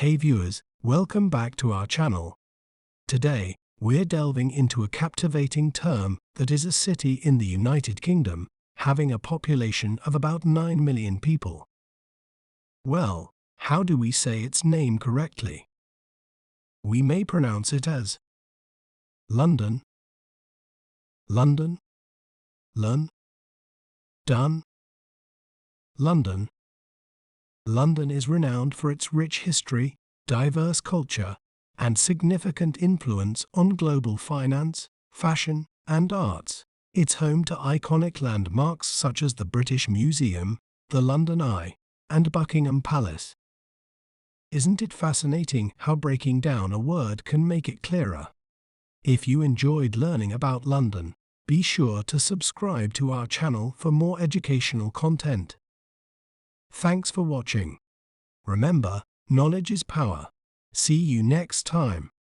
Hey viewers, welcome back to our channel. Today, we're delving into a captivating term that is a city in the United Kingdom, having a population of about 9 million people. Well, how do we say its name correctly? We may pronounce it as London, London, Lun, Dun, London. London is renowned for its rich history, diverse culture, and significant influence on global finance, fashion, and arts. It's home to iconic landmarks such as the British Museum, the London Eye, and Buckingham Palace. Isn't it fascinating how breaking down a word can make it clearer? If you enjoyed learning about London, be sure to subscribe to our channel for more educational content. Thanks for watching. Remember, knowledge is power. See you next time.